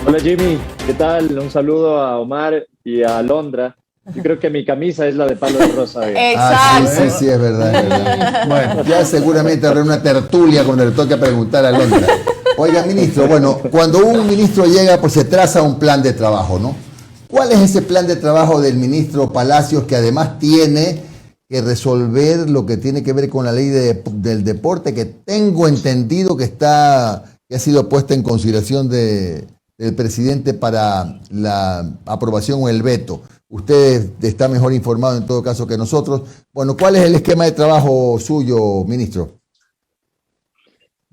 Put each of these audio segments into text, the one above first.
Hola Jimmy, ¿qué tal? Un saludo a Omar y a Alondra. Yo creo que mi camisa es la de palo de rosa hoy. Ah, sí, Exacto. sí, sí, es verdad, es verdad. Bueno, ya seguramente habrá una tertulia cuando le toque preguntar a Londra. Oiga, ministro, bueno, cuando un ministro llega, pues se traza un plan de trabajo, ¿no? ¿Cuál es ese plan de trabajo del ministro Palacios que además tiene que resolver lo que tiene que ver con la ley del deporte, que tengo entendido que ha sido puesta en consideración del presidente para la aprobación o el veto? Usted está mejor informado en todo caso que nosotros. Bueno, ¿cuál es el esquema de trabajo suyo, ministro?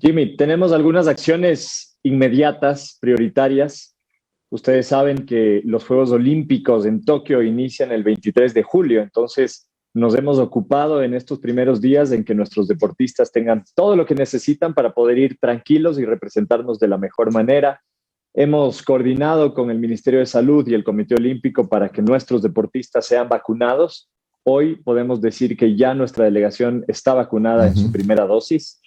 Jimmy, tenemos algunas acciones inmediatas, prioritarias. Ustedes saben que los Juegos Olímpicos en Tokio inician el 23 de julio, entonces nos hemos ocupado en estos primeros días en que nuestros deportistas tengan todo lo que necesitan para poder ir tranquilos y representarnos de la mejor manera. Hemos coordinado con el Ministerio de Salud y el Comité Olímpico para que nuestros deportistas sean vacunados. Hoy podemos decir que ya nuestra delegación está vacunada en su primera dosis.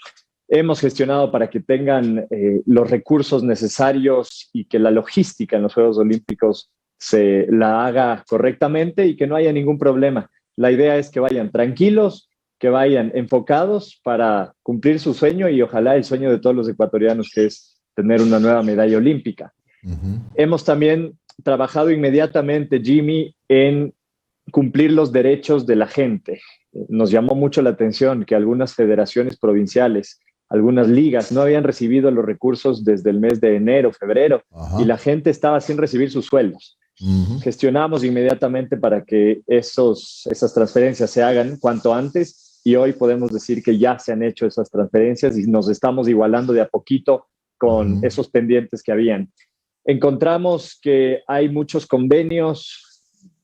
Hemos gestionado para que tengan los recursos necesarios y que la logística en los Juegos Olímpicos se la haga correctamente y que no haya ningún problema. La idea es que vayan tranquilos, que vayan enfocados para cumplir su sueño y ojalá el sueño de todos los ecuatorianos, que es tener una nueva medalla olímpica. Hemos también trabajado inmediatamente, Jimmy, en cumplir los derechos de la gente. Nos llamó mucho la atención que algunas federaciones provinciales, algunas ligas no habían recibido los recursos desde el mes de enero, febrero, y la gente estaba sin recibir sus sueldos. Gestionamos inmediatamente para que esas transferencias se hagan cuanto antes y hoy podemos decir que ya se han hecho esas transferencias y nos estamos igualando de a poquito con esos pendientes que habían. Encontramos que hay muchos convenios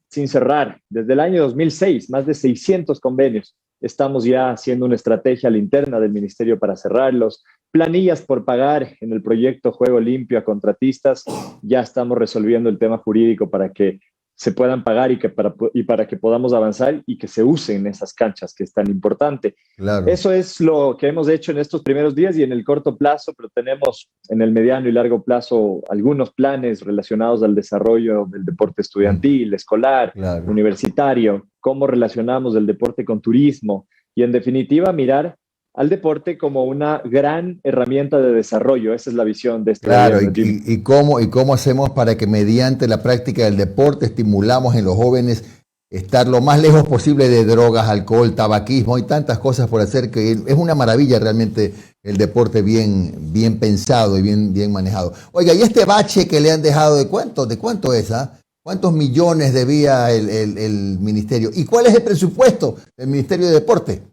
sin cerrar. Desde el año 2006, más de 600 convenios. Estamos ya haciendo una estrategia a la interna del ministerio para cerrarlos. Planillas por pagar en el proyecto Juego Limpio a contratistas. Ya estamos resolviendo el tema jurídico para que se puedan pagar y para que podamos avanzar y que se usen esas canchas, que es tan importante. Claro. Eso es lo que hemos hecho en estos primeros días y en el corto plazo, pero tenemos en el mediano y largo plazo algunos planes relacionados al desarrollo del deporte estudiantil, escolar, universitario, cómo relacionamos el deporte con turismo y en definitiva mirar al deporte como una gran herramienta de desarrollo. Esa es la visión de este gobierno. Claro, ¿Y cómo hacemos para que mediante la práctica del deporte estimulamos en los jóvenes estar lo más lejos posible de drogas, alcohol, tabaquismo y tantas cosas por hacer, que es una maravilla realmente el deporte bien pensado y bien manejado? Oiga, ¿y este bache que le han dejado de cuánto es? ¿Cuántos millones debía el ministerio? ¿Y cuál es el presupuesto del Ministerio de Deporte?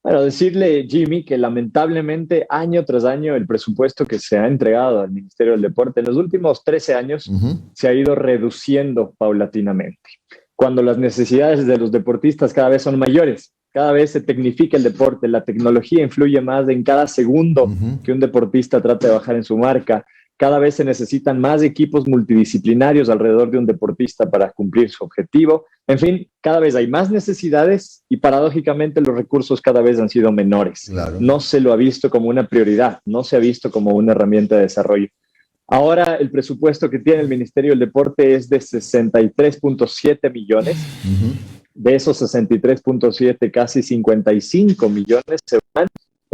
Bueno, decirle, Jimmy, que lamentablemente año tras año el presupuesto que se ha entregado al Ministerio del Deporte en los últimos 13 años se ha ido reduciendo paulatinamente. Cuando las necesidades de los deportistas cada vez son mayores, cada vez se tecnifica el deporte, la tecnología influye más en cada segundo que un deportista trata de bajar en su marca. Cada vez se necesitan más equipos multidisciplinarios alrededor de un deportista para cumplir su objetivo. En fin, cada vez hay más necesidades y paradójicamente los recursos cada vez han sido menores. Claro. No se lo ha visto como una prioridad, no se ha visto como una herramienta de desarrollo. Ahora el presupuesto que tiene el Ministerio del Deporte es de 63.7 millones. De esos 63.7, casi 55 millones se van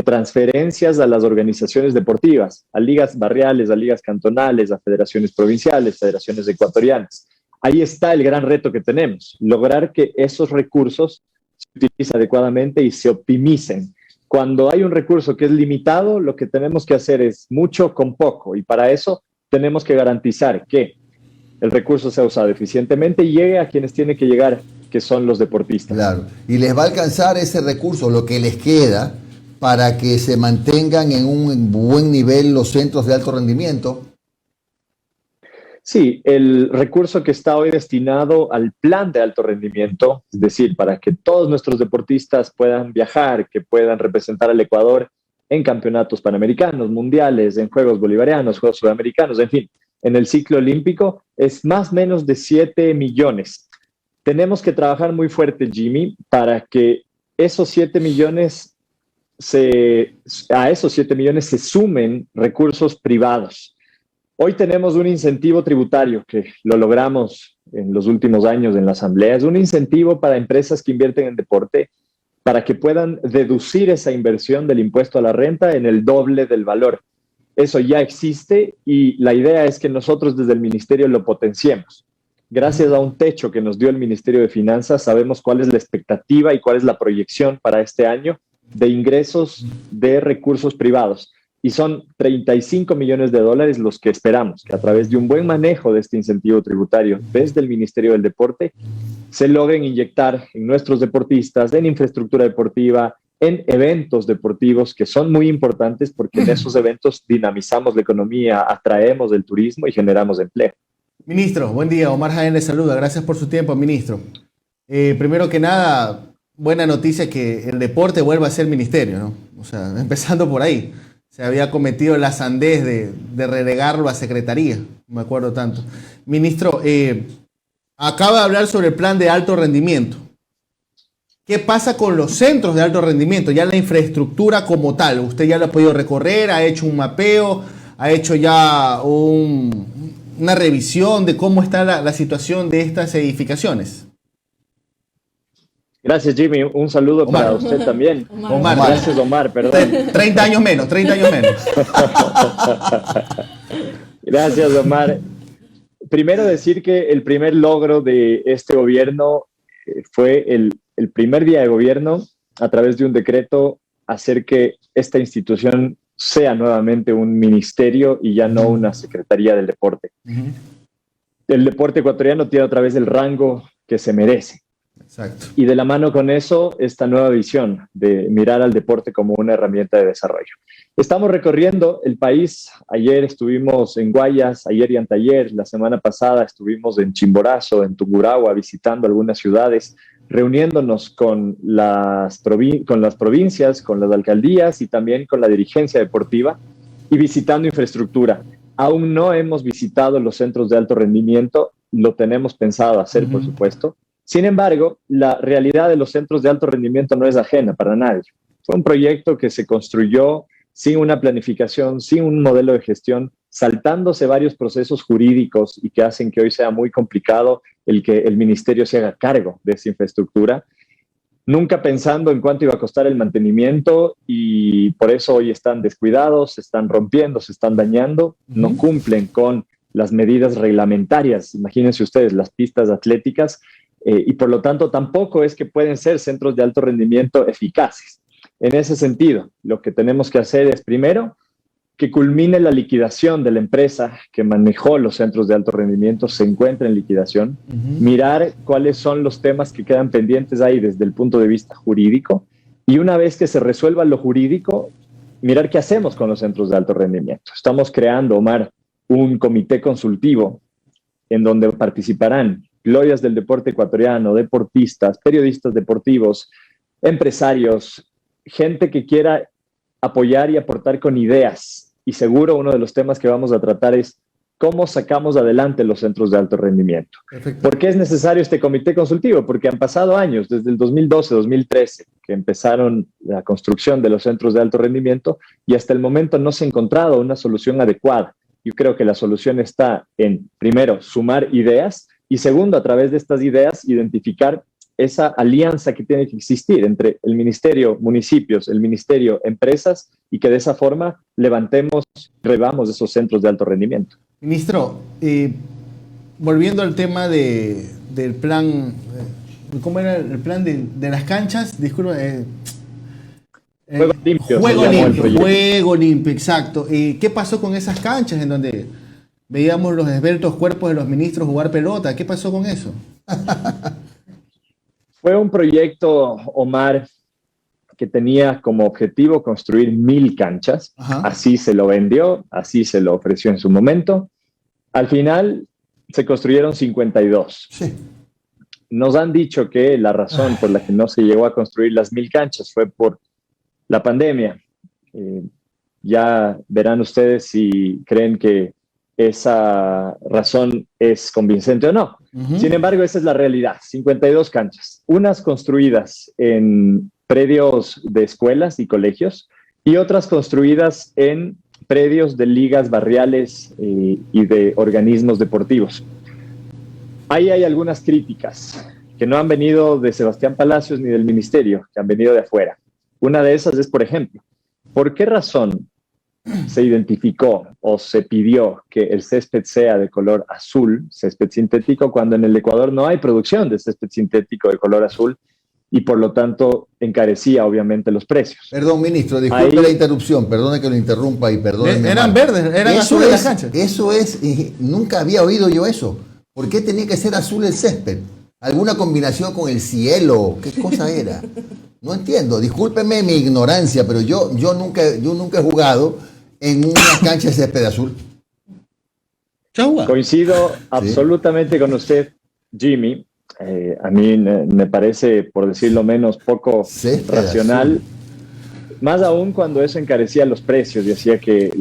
transferencias a las organizaciones deportivas, a ligas barriales, a ligas cantonales, a federaciones provinciales, federaciones ecuatorianas. Ahí está el gran reto que tenemos, lograr que esos recursos se utilicen adecuadamente y se optimicen. Cuando hay un recurso que es limitado, lo que tenemos que hacer es mucho con poco y para eso tenemos que garantizar que el recurso sea usado eficientemente y llegue a quienes tiene que llegar, que son los deportistas. Claro, y les va a alcanzar ese recurso, lo que les queda, para que se mantengan en un buen nivel los centros de alto rendimiento. Sí, el recurso que está hoy destinado al plan de alto rendimiento, es decir, para que todos nuestros deportistas puedan viajar, que puedan representar al Ecuador en campeonatos panamericanos, mundiales, en Juegos Bolivarianos, Juegos Sudamericanos, en fin, en el ciclo olímpico, es más o menos de 7 millones. Tenemos que trabajar muy fuerte, Jimmy, para que esos 7 millones a esos 7 millones se sumen recursos privados. Hoy tenemos un incentivo tributario que lo logramos en los últimos años en la Asamblea. Es un incentivo para empresas que invierten en deporte para que puedan deducir esa inversión del impuesto a la renta en el doble del valor. Eso ya existe y la idea es que nosotros desde el Ministerio lo potenciemos. Gracias a un techo que nos dio el Ministerio de Finanzas, sabemos cuál es la expectativa y cuál es la proyección para este año de ingresos de recursos privados. Y son 35 millones de dólares los que esperamos que a través de un buen manejo de este incentivo tributario desde el Ministerio del Deporte se logren inyectar en nuestros deportistas, en infraestructura deportiva, en eventos deportivos que son muy importantes porque en esos eventos dinamizamos la economía, atraemos el turismo y generamos empleo. Ministro, buen día. Omar Jaén le saluda. Gracias por su tiempo, ministro. Primero que nada, buena noticia que el deporte vuelva a ser ministerio, ¿no? O sea, empezando por ahí. Se había cometido la sandez de relegarlo a secretaría, no me acuerdo tanto. Ministro, acaba de hablar sobre el plan de alto rendimiento. ¿Qué pasa con los centros de alto rendimiento? Ya la infraestructura como tal, usted ya lo ha podido recorrer, ha hecho un mapeo, ha hecho ya una revisión de cómo está la situación de estas edificaciones. Gracias, Jimmy. Un saludo Omar. Para usted también. Omar. Gracias, Omar, perdón. 30 años menos, 30 años menos. Gracias, Omar. Primero decir que el primer logro de este gobierno fue el primer día de gobierno, a través de un decreto, hacer que esta institución sea nuevamente un ministerio y ya no una secretaría del deporte. El deporte ecuatoriano tiene otra vez el rango que se merece. Exacto. Y de la mano con eso, esta nueva visión de mirar al deporte como una herramienta de desarrollo. Estamos recorriendo el país. Ayer estuvimos en Guayas, ayer y anteayer. La semana pasada estuvimos en Chimborazo, en Tungurahua, visitando algunas ciudades, reuniéndonos con las provincias, con las alcaldías y también con la dirigencia deportiva y visitando infraestructura. Aún no hemos visitado los centros de alto rendimiento, lo tenemos pensado hacer, por supuesto. Sin embargo, la realidad de los centros de alto rendimiento no es ajena para nadie. Fue un proyecto que se construyó sin una planificación, sin un modelo de gestión, saltándose varios procesos jurídicos y que hacen que hoy sea muy complicado el que el ministerio se haga cargo de esa infraestructura, nunca pensando en cuánto iba a costar el mantenimiento y por eso hoy están descuidados, se están rompiendo, se están dañando, no cumplen con las medidas reglamentarias. Imagínense ustedes las pistas atléticas y por lo tanto tampoco es que pueden ser centros de alto rendimiento eficaces. En ese sentido, lo que tenemos que hacer es primero que culmine la liquidación de la empresa que manejó los centros de alto rendimiento, se encuentra en liquidación, mirar cuáles son los temas que quedan pendientes ahí desde el punto de vista jurídico y una vez que se resuelva lo jurídico, mirar qué hacemos con los centros de alto rendimiento. Estamos creando, Omar, un comité consultivo en donde participarán glorias del deporte ecuatoriano, deportistas, periodistas deportivos, empresarios, gente que quiera apoyar y aportar con ideas. Y seguro uno de los temas que vamos a tratar es cómo sacamos adelante los centros de alto rendimiento. Perfecto. ¿Por qué es necesario este comité consultivo? Porque han pasado años, desde el 2012, 2013, que empezaron la construcción de los centros de alto rendimiento y hasta el momento no se ha encontrado una solución adecuada. Yo creo que la solución está en, primero, sumar ideas y segundo, a través de estas ideas, identificar esa alianza que tiene que existir entre el ministerio, municipios, el ministerio, empresas, y que de esa forma levantemos, revamos esos centros de alto rendimiento. Ministro, volviendo al tema del plan, ¿cómo era el plan de las canchas? Disculpa. Juego limpio. Juego limpio, exacto. ¿Qué pasó con esas canchas en donde veíamos los esbeltos cuerpos de los ministros jugar pelota? ¿Qué pasó con eso? Fue un proyecto, Omar, que tenía como objetivo construir 1,000 canchas. Ajá. Así se lo vendió, así se lo ofreció en su momento. Al final se construyeron 52. Sí. Nos han dicho que la razón por la que no se llegó a construir las 1,000 canchas fue por la pandemia. Ya verán ustedes si creen que esa razón es convincente o no. Sin embargo, esa es la realidad. 52 canchas, unas construidas en predios de escuelas y colegios y otras construidas en predios de ligas barriales y de organismos deportivos. Ahí hay algunas críticas que no han venido de Sebastián Palacios ni del ministerio, que han venido de afuera. Una de esas es, por ejemplo, ¿por qué razón se identificó o se pidió que el césped sea de color azul, césped sintético, cuando en el Ecuador no hay producción de césped sintético de color azul y por lo tanto encarecía obviamente los precios? Perdón, ministro, disculpe la interrupción, perdone que lo interrumpa y perdone. Eran verdes, eran azules las canchas. Eso es, nunca había oído yo eso. ¿Por qué tenía que ser azul el césped? ¿Alguna combinación con el cielo? ¿Qué cosa era? No entiendo, discúlpeme mi ignorancia, pero yo nunca he jugado en una cancha de césped azul. Coincido absolutamente con usted, Jimmy. A mí me parece, por decirlo menos, poco racional. Azul. Más aún cuando eso encarecía los precios y hacía que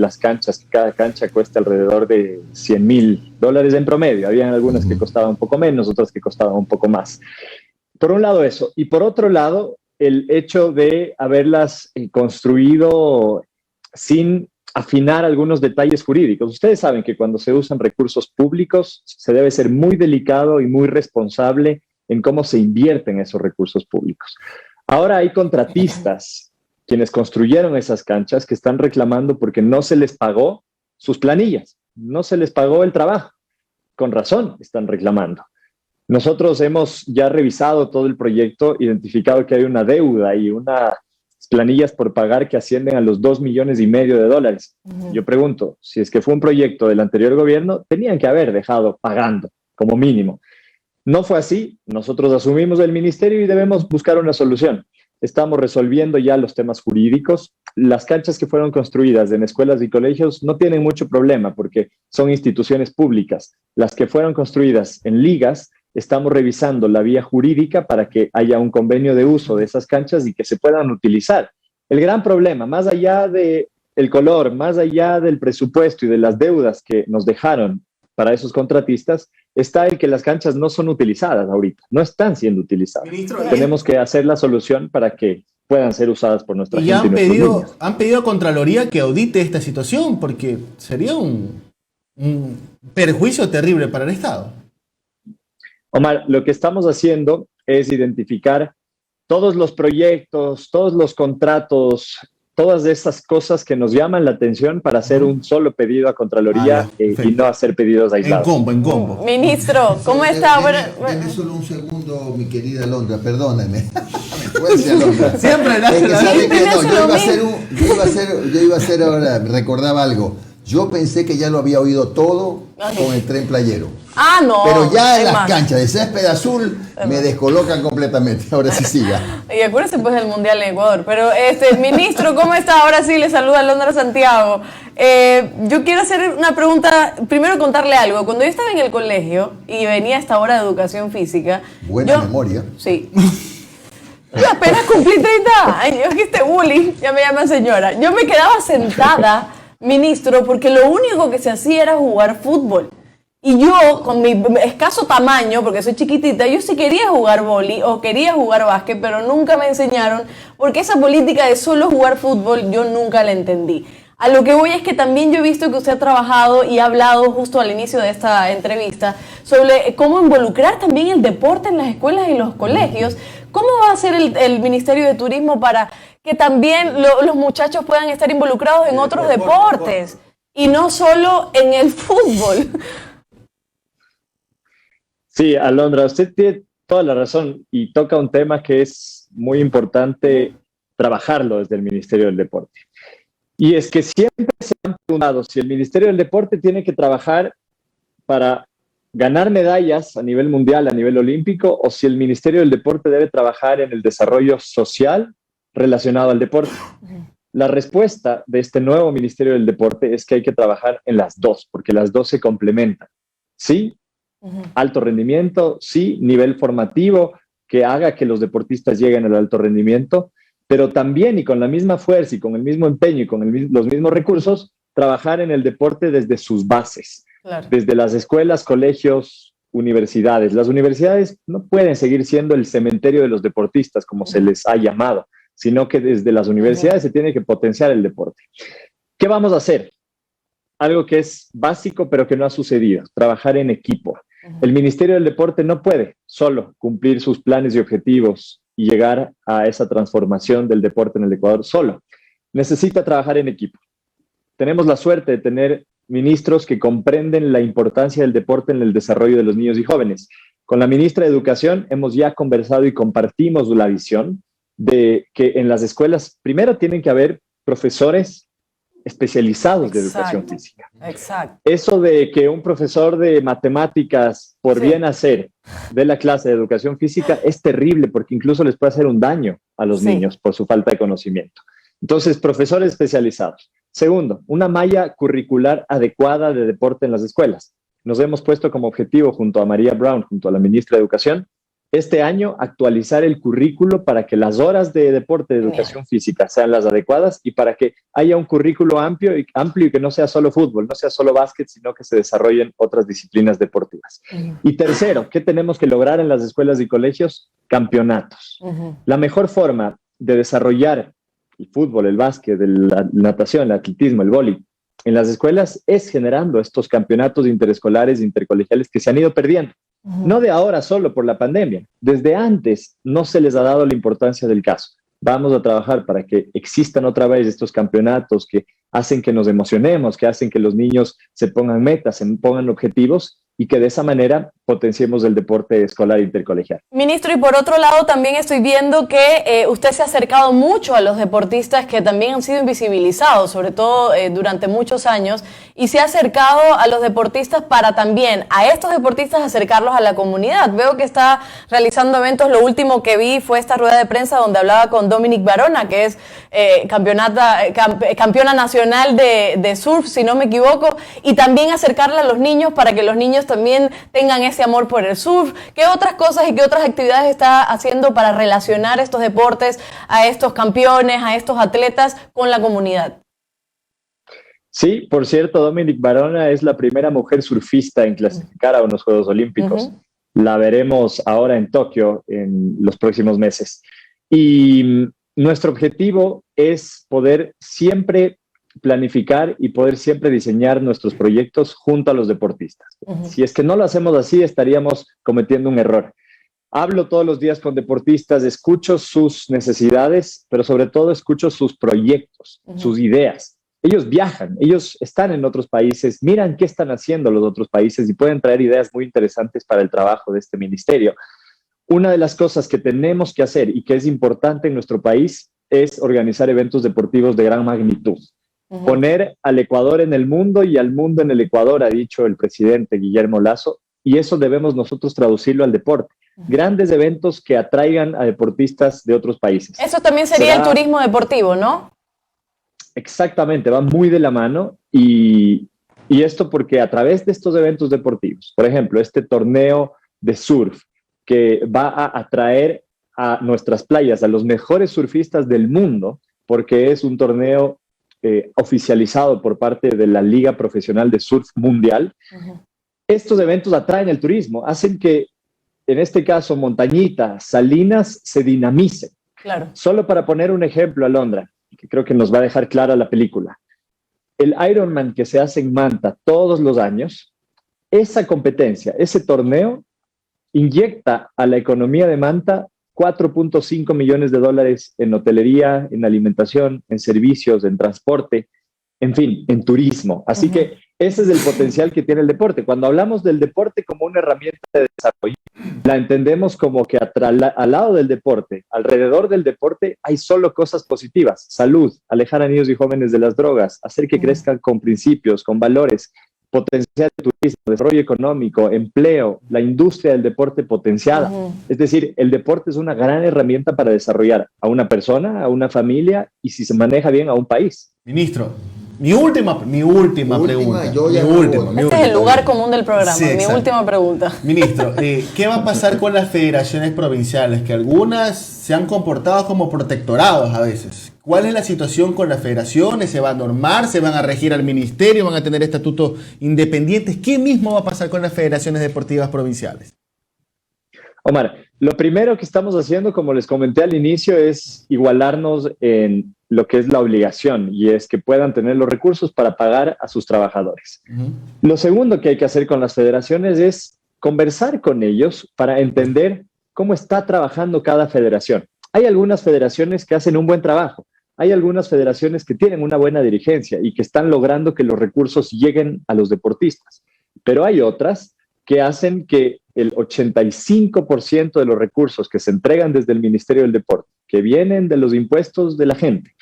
cada cancha cuesta alrededor de $100,000 en promedio. Habían algunas que costaban un poco menos, otras que costaban un poco más. Por un lado eso. Y por otro lado, el hecho de haberlas construido sin afinar algunos detalles jurídicos. Ustedes saben que cuando se usan recursos públicos se debe ser muy delicado y muy responsable en cómo se invierten esos recursos públicos. Ahora hay contratistas quienes construyeron esas canchas que están reclamando porque no se les pagó sus planillas, no se les pagó el trabajo. Con razón están reclamando. Nosotros hemos ya revisado todo el proyecto, identificado que hay una deuda y unas planillas por pagar que ascienden a los $2,5 millones. Yo pregunto, si es que fue un proyecto del anterior gobierno, tenían que haber dejado pagando como mínimo. No fue así, nosotros asumimos el ministerio y debemos buscar una solución. Estamos resolviendo ya los temas jurídicos. Las canchas que fueron construidas en escuelas y colegios no tienen mucho problema porque son instituciones públicas. Las que fueron construidas en ligas, estamos revisando la vía jurídica para que haya un convenio de uso de esas canchas y que se puedan utilizar. El gran problema, más allá del color, más allá del presupuesto y de las deudas que nos dejaron para esos contratistas, está el que las canchas no son utilizadas ahorita, no están siendo utilizadas. Ministro, tenemos que hacer la solución para que puedan ser usadas por nuestra gente. Y han pedido a Contraloría que audite esta situación porque sería un perjuicio terrible para el Estado. Omar, lo que estamos haciendo es identificar todos los proyectos, todos los contratos, todas esas cosas que nos llaman la atención para hacer un solo pedido a Contraloría y no hacer pedidos aislados. En combo. Ministro, ¿cómo está? Deme solo un segundo, mi querida Alondra, perdóname. Siempre yo iba a hacer ahora, recordaba algo. Yo pensé que ya lo había oído todo con el tren playero. No. Pero ya en las canchas de césped azul me descolocan completamente. Ahora sí siga. Y acuérdense pues del Mundial en Ecuador. Pero ministro, ¿cómo está? Ahora sí le saluda Alondra Santiago. Yo quiero hacer una pregunta, primero contarle algo. Cuando yo estaba en el colegio y venía a esta hora de educación física. Buena memoria. Sí. Yo apenas cumplí 30 años, que bullying, ya me llaman señora. Yo me quedaba sentada, ministro, porque lo único que se hacía era jugar fútbol. Y yo, con mi escaso tamaño, porque soy chiquitita, yo sí quería jugar vóley o quería jugar básquet, pero nunca me enseñaron, porque esa política de solo jugar fútbol yo nunca la entendí. A lo que voy es que también yo he visto que usted ha trabajado y ha hablado justo al inicio de esta entrevista sobre cómo involucrar también el deporte en las escuelas y los colegios. ¿Cómo va a hacer el Ministerio de Turismo para que también los muchachos puedan estar involucrados en otros deportes y no solo en el fútbol? Sí, Alondra, usted tiene toda la razón y toca un tema que es muy importante trabajarlo desde el Ministerio del Deporte. Y es que siempre se han preguntado si el Ministerio del Deporte tiene que trabajar para ganar medallas a nivel mundial, a nivel olímpico, o si el Ministerio del Deporte debe trabajar en el desarrollo social relacionado al deporte. La respuesta de este nuevo Ministerio del Deporte es que hay que trabajar en las dos, porque las dos se complementan. Sí, alto rendimiento, sí, nivel formativo que haga que los deportistas lleguen al alto rendimiento, pero también y con la misma fuerza y con el mismo empeño y con los mismos recursos, trabajar en el deporte desde sus bases, desde las escuelas, colegios, universidades. Las universidades no pueden seguir siendo el cementerio de los deportistas, como se les ha llamado, sino que desde las universidades se tiene que potenciar el deporte. ¿Qué vamos a hacer? algo que es básico, pero que no ha sucedido, trabajar en equipo. El Ministerio del Deporte no puede solo cumplir sus planes y objetivos y llegar a esa transformación del deporte en el Ecuador solo. Necesita trabajar en equipo. Tenemos la suerte de tener ministros que comprenden la importancia del deporte en el desarrollo de los niños y jóvenes. Con la ministra de Educación hemos ya conversado y compartimos la visión de que en las escuelas primero tienen que haber profesores especializados de educación física. Exacto. Eso de que un profesor de matemáticas por bien hacer de la clase de educación física es terrible porque incluso les puede hacer un daño a los niños por su falta de conocimiento. Entonces, profesores especializados. Segundo, una malla curricular adecuada de deporte en las escuelas. Nos hemos puesto como objetivo junto a María Brown, junto a la ministra de Educación, este año actualizar el currículo para que las horas de deporte de educación física sean las adecuadas y para que haya un currículo amplio y que no sea solo fútbol, no sea solo básquet, sino que se desarrollen otras disciplinas deportivas. Y tercero, ¿qué tenemos que lograr en las escuelas y colegios? Campeonatos. La mejor forma de desarrollar el fútbol, el básquet, la natación, el atletismo, el vóley en las escuelas es generando estos campeonatos interescolares, intercolegiales que se han ido perdiendo. No de ahora solo por la pandemia, desde antes no se les ha dado la importancia del caso. Vamos a trabajar para que existan otra vez estos campeonatos que hacen que nos emocionemos, que hacen que los niños se pongan metas, se pongan objetivos y que de esa manera potenciemos el deporte escolar intercolegial. Ministro, y por otro lado también estoy viendo que usted se ha acercado mucho a los deportistas que también han sido invisibilizados, sobre todo durante muchos años, y se ha acercado a los deportistas para también a estos deportistas acercarlos a la comunidad. Veo que está realizando eventos, lo último que vi fue esta rueda de prensa donde hablaba con Dominic Barona, que es campeona nacional de surf, si no me equivoco, y también acercarla a los niños para que los niños también tengan ese amor por el surf. ¿Qué otras cosas y qué otras actividades está haciendo para relacionar estos deportes a estos campeones, a estos atletas con la comunidad? Sí, por cierto, Dominic Barona es la primera mujer surfista en clasificar a unos Juegos Olímpicos. La veremos ahora en Tokio en los próximos meses. Y nuestro objetivo es poder siempre planificar y poder siempre diseñar nuestros proyectos junto a los deportistas. Si es que no lo hacemos así, estaríamos cometiendo un error. Hablo todos los días con deportistas, escucho sus necesidades, pero sobre todo escucho sus proyectos, sus ideas. Ellos viajan, ellos están en otros países, miran qué están haciendo los otros países y pueden traer ideas muy interesantes para el trabajo de este ministerio. Una de las cosas que tenemos que hacer y que es importante en nuestro país es organizar eventos deportivos de gran magnitud. Poner al Ecuador en el mundo y al mundo en el Ecuador, ha dicho el presidente Guillermo Lasso, y eso debemos nosotros traducirlo al deporte. Grandes eventos que atraigan a deportistas de otros países. Eso también sería el turismo deportivo, ¿no? Exactamente, va muy de la mano y esto porque a través de estos eventos deportivos, por ejemplo, este torneo de surf que va a atraer a nuestras playas, a los mejores surfistas del mundo, porque es un torneo oficializado por parte de la Liga Profesional de Surf Mundial. Estos eventos atraen el turismo, hacen que, en este caso, Montañita, Salinas, se dinamicen. Claro. Solo para poner un ejemplo, Alondra, que creo que nos va a dejar clara la película. El Ironman que se hace en Manta todos los años, esa competencia, ese torneo, inyecta a la economía de Manta 4.5 millones de dólares en hotelería, en alimentación, en servicios, en transporte, en fin, en turismo. Así que ese es el potencial que tiene el deporte. Cuando hablamos del deporte como una herramienta de desarrollo, la entendemos como que al lado del deporte, alrededor del deporte, hay solo cosas positivas. Salud, alejar a niños y jóvenes de las drogas, hacer que crezcan con principios, con valores, potenciar el turismo, desarrollo económico, empleo, la industria del deporte potenciada. Es decir, el deporte es una gran herramienta para desarrollar a una persona, a una familia y, si se maneja bien, a un país. Ministro, mi última pregunta. Este es el lugar común del programa. Sí, mi última pregunta. Ministro, ¿qué va a pasar con las federaciones provinciales? Que algunas se han comportado como protectorados a veces. ¿Cuál es la situación con las federaciones? ¿Se va a normar? ¿Se van a regir al ministerio? ¿Van a tener estatutos independientes? ¿Qué mismo va a pasar con las federaciones deportivas provinciales? Omar, lo primero que estamos haciendo, como les comenté al inicio, es igualarnos en lo que es la obligación y es que puedan tener los recursos para pagar a sus trabajadores. Lo segundo que hay que hacer con las federaciones es conversar con ellos para entender cómo está trabajando cada federación. Hay algunas federaciones que hacen un buen trabajo, hay algunas federaciones que tienen una buena dirigencia y que están logrando que los recursos lleguen a los deportistas, pero hay otras que hacen que el 85% de los recursos que se entregan desde el Ministerio del Deporte, que vienen de los impuestos de la gente,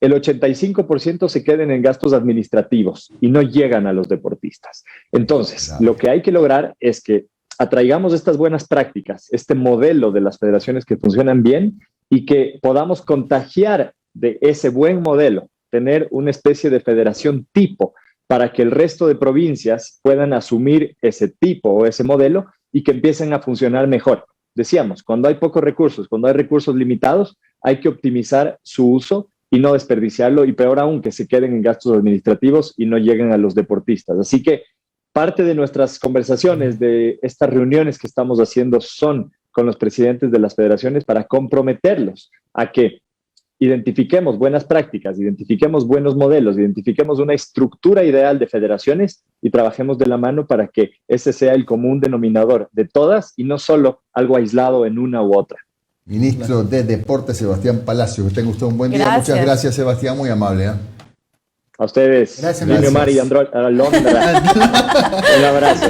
el 85% se queden en gastos administrativos y no llegan a los deportistas. Entonces, lo que hay que lograr es que atraigamos estas buenas prácticas, este modelo de las federaciones que funcionan bien y que podamos contagiar de ese buen modelo, tener una especie de federación tipo para que el resto de provincias puedan asumir ese tipo o ese modelo y que empiecen a funcionar mejor. Decíamos, cuando hay pocos recursos, cuando hay recursos limitados, hay que optimizar su uso y no desperdiciarlo, y peor aún, que se queden en gastos administrativos y no lleguen a los deportistas. Así que parte de nuestras conversaciones, de estas reuniones que estamos haciendo, son con los presidentes de las federaciones para comprometerlos a que identifiquemos buenas prácticas, identifiquemos buenos modelos, identifiquemos una estructura ideal de federaciones y trabajemos de la mano para que ese sea el común denominador de todas y no solo algo aislado en una u otra. Ministro de Deportes, Sebastián Palacios, que tenga usted un buen día. Gracias. Muchas gracias, Sebastián, muy amable. A ustedes, Gracias, Lino, Mar y Alondra. Un abrazo.